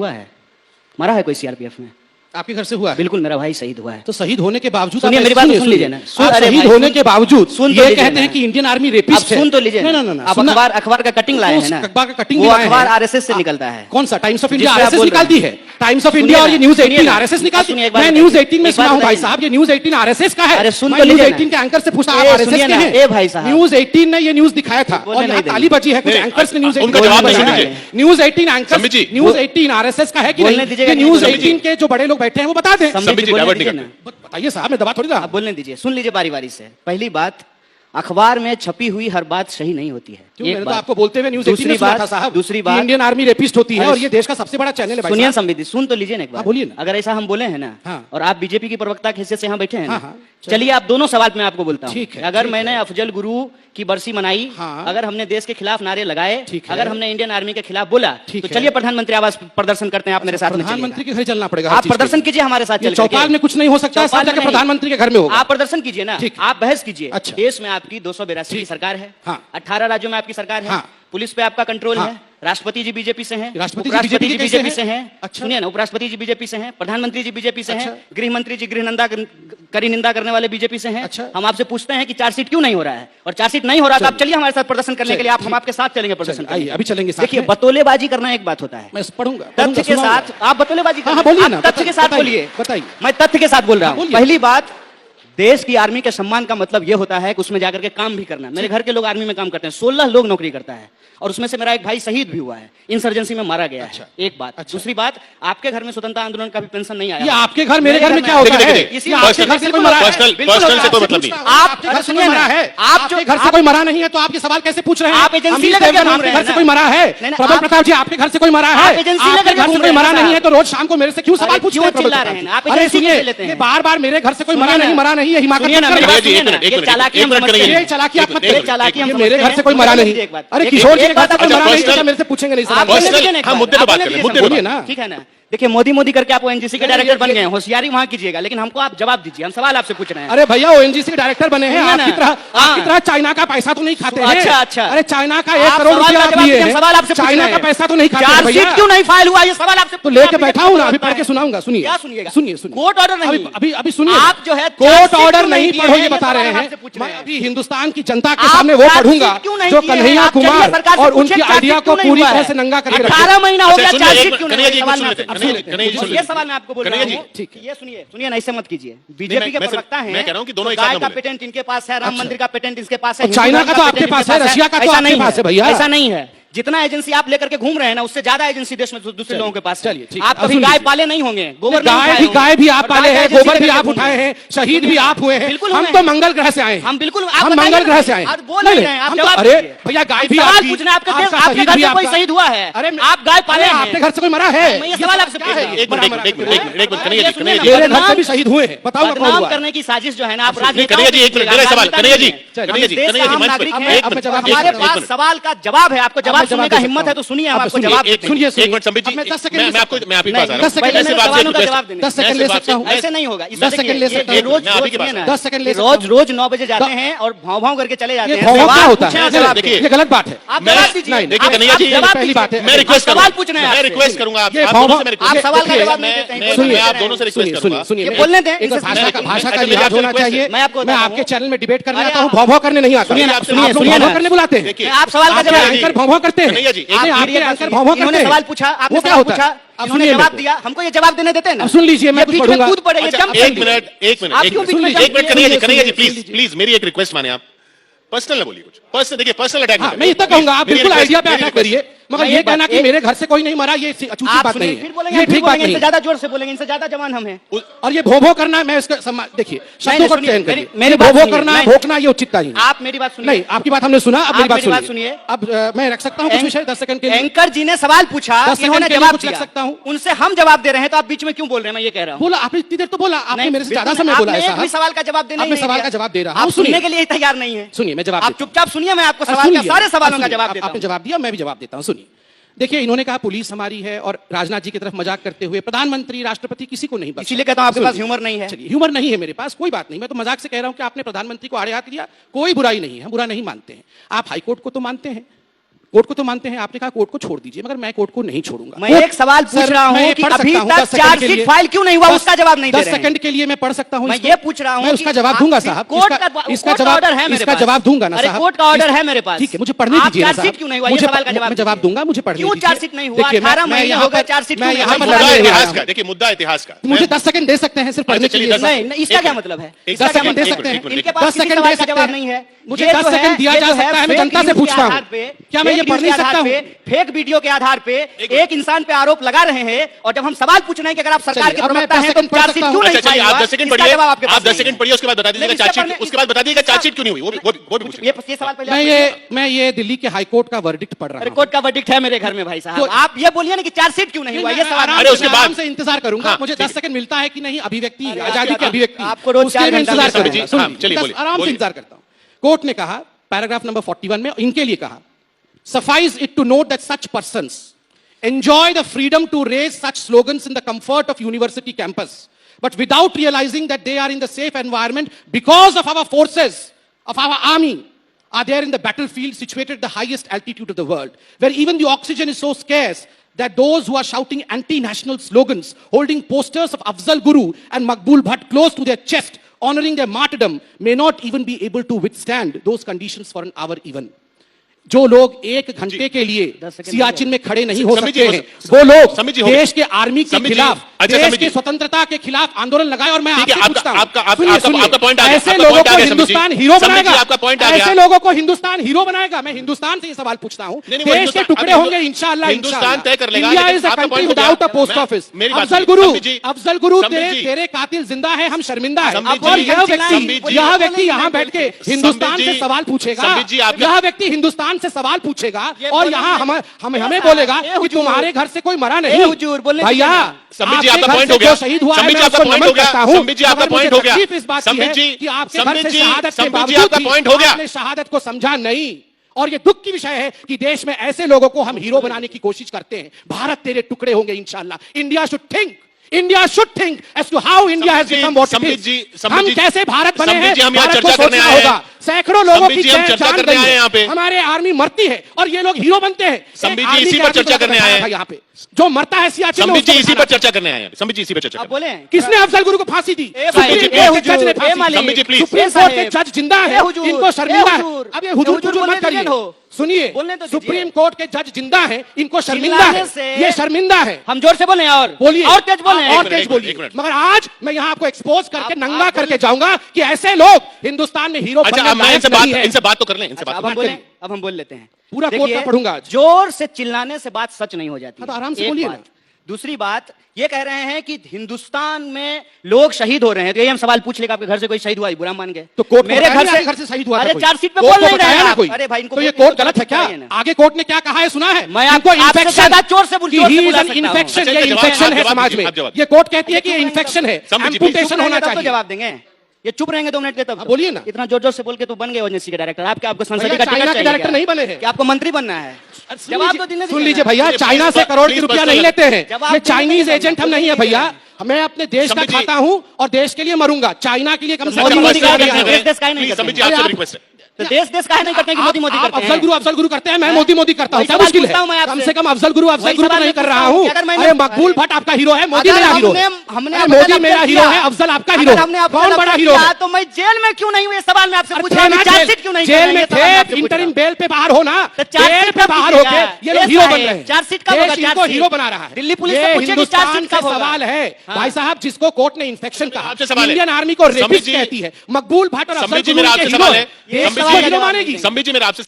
हुआ है? मरा है कोई सीआरपीएफ में? आपके घर से हुआ है? बिल्कुल, मेरा भाई शहीद हुआ है। तो शहीद होने के बावजूद सुनिए मेरी बात, सुन लीजिए ना। शहीद होने के बावजूद ये कहते हैं कि इंडियन आर्मी रेपिस्ट है। सुन तो लीजिए ना। आप अखबार का कटिंग लाए हैं ना? अखबार का कटिंग वो अखबार आरएसएस से निकलता है। कौन सा? टाइम्स ऑफ इंडिया आरएसएस निकालती है। टाइम्स ऑफ इंडिया और ये न्यूज 18 आरएसएस निकालती है। मैं न्यूज 18 में सुना हूं भाई साहब, ये न्यूज 18 आरएसएस का है। अरे सुन तो न्यूज 18 के एंकर से पूछा आप आरएसएस के हैं? ए भाई साहब, न्यूज 18 ने ये न्यूज दिखाया था और यहाँ ताली बजी है कुछ एंकर्स ने news 18 news 18 anchors news 18 RSS का है कि नहीं? न्यूज 18 के जो बड़े लोग बैठे हैं वो बता दें। बताइए साहब, मैं दबा थोड़ी रहा। बोलने दीजिए, सुन लीजिए बारी बारी से। पहली बात, अखबार में छपी हुई हर बात सही नहीं होती है। क्यों? मैंने तो आपको बोलते हुए न्यूज़ 18 में सुना था साहब। दूसरी बात, इंडियन आर्मी रेपिस्ट होती है और ये देश का सबसे बड़ा चैनल है भाई। सुनिए संबित, सुन तो लीजिए ना एक बार। बोलिए ना। अगर ऐसा हम बोले हैं ना, हाँ। और आप बीजेपी की प्रवक्ता की हैसियत से यहाँ बैठे हैं ना, चलिए आप दोनों सवाल मैं आपको बोलता हूँ। अगर मैंने अफजल गुरु की बरसी मनाई, अगर हमने देश के खिलाफ नारे लगाए, अगर हमने इंडियन आर्मी के खिलाफ बोला, तो चलिए प्रधानमंत्री आवास प्रदर्शन करते हैं, आप मेरे साथ में। प्रधानमंत्री के घर चलना पड़ेगा। आप प्रदर्शन कीजिए हमारे साथ। चौपाल में कुछ नहीं हो सकता, प्रधानमंत्री के घर में होगा। आप प्रदर्शन कीजिए ना, आप बहस कीजिए। देश में आपकी 282 की सरकार है, 18 राज्यों में आपकी सरकार है, पुलिस पे आपका कंट्रोल है, राष्ट्रपति जी बीजेपी से हैं, उपराष्ट्रपति जी बीजेपी से हैं, सुनिए ना, उपराष्ट्रपति जी बीजेपी से हैं, प्रधानमंत्री जी बीजेपी से हैं, गृह मंत्री जी कड़ी निंदा करने वाले बीजेपी से हैं। हम आपसे पूछते हैं कि चार्जशीट क्यों नहीं हो रहा है? और चार्जशीट नहीं हो रहा तो आप चलिए हमारे साथ प्रदर्शन करने के लिए। हम आपके साथ चलेंगे प्रदर्शन करने। अभी चलेंगे। देखिए, बतौलेबाजी करना एक बात होता है, मैं पढ़ूंगा तथ्य के साथ। आप बतौलेबाजी बोलिए ना, तथ्य के साथ बोलिए। बताइए। मैं तथ्य के साथ बोल रहा हूँ। पहली बात, देश की आर्मी के सम्मान का मतलब यह होता है कि उसमें जाकर के काम भी करना। मेरे घर के लोग आर्मी में काम करते हैं, 16 लोग नौकरी करता है और उसमें से मेरा एक भाई शहीद भी हुआ है, इंसर्जेंसी में मारा गया है। एक बात। दूसरी बात, आपके घर में स्वतंत्रता आंदोलन का भी पेंशन नहीं आया। ये आपके घर मेरे घर में क्या होता है? आपके घर से कोई मरा है? पर्सनल से कोई मतलब नहीं। आपके घर से कोई मरा है? आपके घर से कोई मरा नहीं है तो आपके सवाल कैसे पूछ रहे हैं? आप एजेंसी लेकर के घूम रहे हैं। घर से कोई मरा है? प्रबल प्रताप जी, आपके घर से कोई मरा है? एजेंसी लेकर घर से कोई मरा नहीं है तो रोज शाम को मेरे से क्यों सवाल पूछ रहे हैं? अरे सुनिए, बार बार मेरे घर से कोई मरा नहीं है, हिमाकत मेरे घर से कोई मरा नहीं। अरे किशोर जी मरा नहीं, मेरे से पूछेंगे नहीं सवाल। हम मुद्दे पे बात करें, मुद्दे पे ना, ठीक है ना। देखिए, मोदी करके आप ओएनजीसी के डायरेक्टर बन गए हैं, होशियारी वहां कीजिएगा, लेकिन हमको आप जवाब दीजिए, हम सवाल आपसे पूछ रहे हैं। अरे भैया, ओएनजीसी के डायरेक्टर बने हैं, आपकी तरह चाइना का पैसा तो नहीं खाते हैं। अच्छा। अरे चाइना का 1 करोड़ रुपया आप लिए हैं, सवाल आपसे चाइना का पैसा तो नहीं खाते हैं। चार्जशीट क्यों नहीं फाइल हुआ? ये सवाल आपसे तो लेके बैठा हूँ ना, अभी पढ़ के सुनाऊंगा। सुनिए, क्या सुनिएगा? सुनिए। कोर्ट ऑर्डर नहीं, अभी सुनिए। आप जो है कोर्ट ऑर्डर नहीं पढ़ो ये बता रहे हैं। मैं अभी हिंदुस्तान की जनता के सामने वो पढ़ूंगा जो कन्हैया कुमार और उनकी आइडिया को पूरी तरह से नंगा करके 18 महीना हो गया, चार्जशीट क्यों नहीं? ये सवाल मैं आपको बोल रहा हूं। ठीक है, ये सुनिए ना, ऐसे मत कीजिए। बीजेपी के प्रवक्ता हैं, मैं कह रहा हूं कि दोनों गाय का पेटेंट इनके पास है, राम मंदिर का पेटेंट इनके पास है, चाइना का तो आपके पास है, रशिया का तो आपके पास है भैया। ऐसा नहीं है। जितना एजेंसी आप लेकर के घूम रहे हैं ना, उससे ज्यादा एजेंसी देश में दूसरे लोगों के पास है। चलिए, आप कभी गाय पाले नहीं होंगे, गोबर गाय भी आप पाले हैं, गोबर भी आप उठाए हैं, शहीद भी आप हुए हैं। हम तो मंगल ग्रह से आए हैं। हम बिल्कुल, हम मंगल ग्रह से आए हैं। बोल रहे हैं आप, जवाब अरे भैया, गाय भी सवाल पूछना है। आपके घर से कोई शहीद हुआ है? अरे आप गाय पाले हैं, आपके घर से कोई मरा है? ये सवाल आपसे पूछ रहा हूं। मेरे घर से भी शहीद हुए हैं, बताओ ना कौन हुआ? करने की साजिश जो है ना, आप राजनीति हमारे पास सवाल का जवाब है। आपको जवाब सुनने का हिम्मत है तो सुनिए, हम आपको जवाब सुनिए। एक मिनट संबित जी, मैं आपके पास आ रहा हूं। 10 सेकंड ले सकता हूं। ऐसे नहीं होगा। 10 सेकंड ले सकता हूं। रोज 10 सेकंड ले रोज 9 बजे जाते हैं और भाव करके चले जाते हैं। क्या होता है? देखिए, ये गलत बात है। आप जवाब दीजिए। देखिए कन्हैया जी, पहली बात है, मैं रिक्वेस्ट सवाल पूछना है, मैं रिक्वेस्ट करूंगा आप सवाल का जवाब नहीं देते हैं। मैं आप दोनों से रिक्वेस्ट करूंगा। सुनिए, बोलने दें। भाषा का लिहाज होना चाहिए। मैं आपके चैनल में डिबेट करने आता हूँ, भाव करने नहीं आता। सुनिए करने बुलाते हैं। आप सवाल का जवाब भाव करते हैं। इन्होंने सवाल पूछा, आपने सवाल पूछा, इन्होंने जवाब दिया, हमको ये जवाब देने देते हैं ना। सुन लीजिए, मैं पढ़ूंगा। कूद पड़े, एक मिनट कन्हैया जी, प्लीज मेरी एक रिक्वेस्ट माने। आप पर्सनल ना बोलिए, कुछ पर्सनल, देखिए पर्सनल अटैक। मैं इतना कहूंगा, आप बिल्कुल आइडिया पे अटैक करिए, मगर ये कहना कि मेरे घर से कोई नहीं मरा, ये अचूकी बात नहीं है। ये ठीक बात नहीं। इनसे ज्यादा जोर से बोलेंगे, इनसे ज्यादा जवान हम हैं। और ये भो करना, मैं इसका देखिए, शब्दों को चयन करिए। मेरी भो करना, भोंकना, ये उचित नहीं। आप मेरी बात सुनिए। नहीं, आपकी बात हमने सुना, अब मेरी बात सुनिए। अब मैं रख सकता हूँ कुछ विषय 10 सेकंड के लिए? एंकर जी ने सवाल पूछा, इन्होंने जवाब दिया, सकता हूँ उनसे हम जवाब दे रहे हैं, तो आप बीच में क्यों बोल रहे हैं? मैं ये कह रहा हूँ। बोला आपने इतनी देर तो बोला, आपने मेरे से ज्यादा समय बोला है। सवाल का जवाब देने, आपने सवाल का जवाब दे रहा हूँ, सुनने के लिए तैयार नहीं है। सुनिए, मैं जवाब, आप चुपचाप सुनिए, मैं आपको सवाल का, सारे सवालों का जवाब देता हूं। आपने जवाब दिया, मैं भी जवाब देता हूं। सुनिए, देखिए, इन्होंने कहा पुलिस हमारी है और राजनाथ जी की तरफ मजाक करते हुए प्रधानमंत्री, राष्ट्रपति किसी को नहीं बख्शा। इसीलिए कहता हूं आपके पास ह्यूमर नहीं है। चलिए, ह्यूमर नहीं है मेरे पास, कोई बात नहीं। मैं तो मजाक से कह रहा हूं कि आपने प्रधानमंत्री को आड़े हाथ लिया, कोई बुराई नहीं है, हम बुरा नहीं मानते हैं। आप हाईकोर्ट को तो मानते हैं, कोर्ट को तो मानते हैं, आपने कहा कोर्ट को छोड़ दीजिए, मगर मैं कोर्ट को नहीं छोड़ूंगा। मैं एक सवाल पूछ रहा हूं कि अभी तक चार्जशीट फाइल क्यों नहीं हुआ, उसका जवाब नहीं दे रहे हैं। 10 सेकंड के लिए मैं पढ़ सकता हूं। मैं ये पूछ रहा हूं, मैं उसका जवाब दूंगा साहब, इसका जवाब दूंगा ना साहब। कोर्ट का ऑर्डर है मेरे पास। ठीक है, मुझे पढ़ने दीजिए ना साहब। चार्जशीट क्यों नहीं हुआ, ये सवाल का जवाब जवाब दूंगा, मुझे पढ़ने क्यों चार्जशीट नहीं हुआ? 18 महीने हो गए, चार्जशीट क्यों नहीं हुआ? इतिहास का देखिए, मुद्दा इतिहास का। मुझे 10 सेकंड दे सकते हैं सिर्फ पढ़ने के लिए? नहीं, इसका क्या मतलब है? 10 सेकंड दे सकते हैं? इनके पास 10 सेकंड दे सकते जवाब नहीं है। मुझे 10 सेकंड दिया जा सकता है, मैं जनता से पूछता हूं, क्या मैं ये पढ़ नहीं सकता हूं? फेक वीडियो के आधार पे एक इंसान पे आरोप लगा रहे हैं, और जब हम सवाल पूछ रहे हैं कि अगर आप सरकार के प्रवक्ता हैं तो चार्जशीट क्यों नहीं फाइल हुआ? आप 10 सेकंड पढ़िए, आप 10 सेकंड पढ़िए, उसके बाद बता दीजिएगा चार्जशीट, उसके बाद बता दीजिएगा चार्जशीट क्यों नहीं हुई, वो भी पूछिए। ये सवाल पहले मैं ये दिल्ली के हाई कोर्ट का वर्डिक्ट पढ़ रहा हूं। कोर्ट का वर्डिक्ट है मेरे घर में भाई साहब, आप ये बोलिए ना कि चार्जशीट क्यों नहीं हुआ, ये सवाल। अरे उसके बाद से इंतजार करूंगा, मुझे 10 सेकंड मिलता है कि नहीं, अभिव्यक्ति, आजादी की अभिव्यक्ति, आपको रोज 4 घंटा इंतजार करूंगा। आराम से इंतजार करता हूं। कोर्ट ने कहा, पैराग्राफ नंबर 41 में इनके लिए कहा, suffice it to note that such persons enjoy the freedom to raise such slogans in the comfort of university campus, but without realizing that they are in the safe environment because of our forces, of our army, are there in the battlefield situated at the highest altitude of the world, where even the oxygen is so scarce that those who are shouting anti-national slogans, holding posters of Afzal Guru and Maqbool Bhatt close to their chest, honoring their martyrdom, may not even be able to withstand those conditions for an hour even. जो लोग 1 घंटे के लिए सियाचिन में खड़े नहीं हो सकते हैं, वो लोग देश के आर्मी के खिलाफ, देश की स्वतंत्रता के खिलाफ आंदोलन लगाए। और मैं आपसे पूछता हूं, ऐसे लोगों को हिंदुस्तान हीरो बनाएगा? ऐसे लोगों को हिंदुस्तान हीरो बनाएगा? मैं हिंदुस्तान से ये सवाल पूछता हूं। देश के टुकड़े होंगे इंशाअल्लाह, हिंदुस्तान तय कर लेगा। India is a country without a post office. Afzal Guru तेरे कातिल जिंदा है, हम शर्मिंदा है। और यह व्यक्ति यहाँ बैठ के हिंदुस्तान से सवाल पूछेगा, यह व्यक्ति हिंदुस्तान से सवाल पूछेगा और यहाँ हमें बोलेगा कि तुम्हारे घर से कोई मरा नहीं। भैया, संबित जी आपका पॉइंट हो गया, शहीद हुआ है, संबित जी आपका पॉइंट हो गया, संबित जी आपका पॉइंट हो गया, संबित जी, कि आपके घर से शहादत के संबित जी आपका पॉइंट हो गया, आपने शहादत को समझा नहीं। और ये दुख की विषय है कि देश में ऐसे लोगों को हम हीरो बनाने की कोशिश करते हैं। भारत तेरे टुकड़े होंगे इंशाल्लाह। India should think as to how India has become what it is. हम कैसे भारत बने हैं, भारत को सोचना होगा। सैकड़ों लोगों की जान गई है, हमारे आर्मी मरती है और ये लोग हीरो बनते हैं। संबित जी इसी पर चर्चा करने आए हैं यहाँ पे, जो मरता है सियाचिन में। संबित जी इसी पर चर्चा करने आए हैं, संबित जी इसी पर चर्चा बोले किसने अफजल गुरु को फांसी दी? संबित जी प्लीज, सुप्रीम कोर्ट के जज जिंदा है, इनको शर्मिंदा है। अब ये हुजूर मत करिए, सुनिए, सुप्रीम कोर्ट के जज जिंदा है, इनको शर्मिंदा है, ये शर्मिंदा है। हम जोर से बोले और बोलिए, और तेज बोले, और तेज बोलिए। मगर आज मैं यहाँ आपको एक्सपोज करके नंगा करके जाऊंगा कि ऐसे लोग हिंदुस्तान में हीरो बनने लायक नहीं है। इनसे बात तो कर लें, इनसे बात अब हम बोल लेते हैं। पूरा कोर्ट का पढ़ूंगा। जोर से चिल्लाने से बात सच नहीं हो जाती, तो आराम से बोलिए ना। दूसरी बात ये कह रहे हैं कि हिंदुस्तान में लोग शहीद हो रहे हैं, तो ये हम सवाल पूछ लेगा आपके घर से कोई शहीद हुआ है, बुरा मान गए तो कोर्ट मेरे घर से शहीद हुआ? अरे चार्जशीट पे बोल नहीं रहे हैं कोई। अरे भाई इनको तो ये कोर्ट गलत है क्या? आगे कोर्ट ने क्या कहा है सुना है? मैं आपको इन्फेक्शन चोर से इन्फेक्शन, ये इन्फेक्शन है समाज में। ये कोर्ट कहती है कि ये इन्फेक्शन है, एम्पुटेशन होना चाहिए। जवाब देंगे, ये चुप रहेंगे 2 मिनट के तब बोलिए ना। इतना जोर जोर से बोल के तो बन गए ओएनजीसी के डायरेक्टर। आपको संसदीय का टिकट डायरेक्टर नहीं बने हैं, कि आपको मंत्री बनना है? जवाब तो सुन लीजिए भैया, चाइना से करोड़ की रुपया नहीं लेते हैं, ये चाइनीज एजेंट हम नहीं है भैया। मैं अपने देश का खाता हूँ और देश के लिए मरूंगा। चाइना के लिए कम से कम तो देश का है नहीं करते हैं कि मोदी करते हैं। अफजल गुरु करते हैं, मैं मोदी करता हूँ, क्या मुश्किल है? कम से कम अफजल गुरु तो नहीं कर रहा हूँ। अरे मकबूल भट्ट आपका हीरो है, मोदी मेरा हीरो है। मोदी मेरा हीरो है, अफजल आपका हीरो है। कौन बड़ा हीरो है? तो मैं जेल में क्यों नहीं हुए? सवाल मैं आपसे पूछ रहा हूं, चार्जशीट क्यों नहीं? जेल में थे, इंटरिम बेल पे बाहर होना, बेल पे बाहर होके ये लोग हीरो बन रहे हैं। चार्जशीट का इनको हीरो बना रहा है। दिल्ली पुलिस से पूछे कि चार्जशीट का सवाल है भाई साहब, जिसको कोर्ट ने इन्फेक्शन कहा, इंडियन आर्मी को रेपिस्ट कहती है, मकबूल भट्ट और अफजल गुरु के हीरो मानेगी। संबित जी मेरा आपसे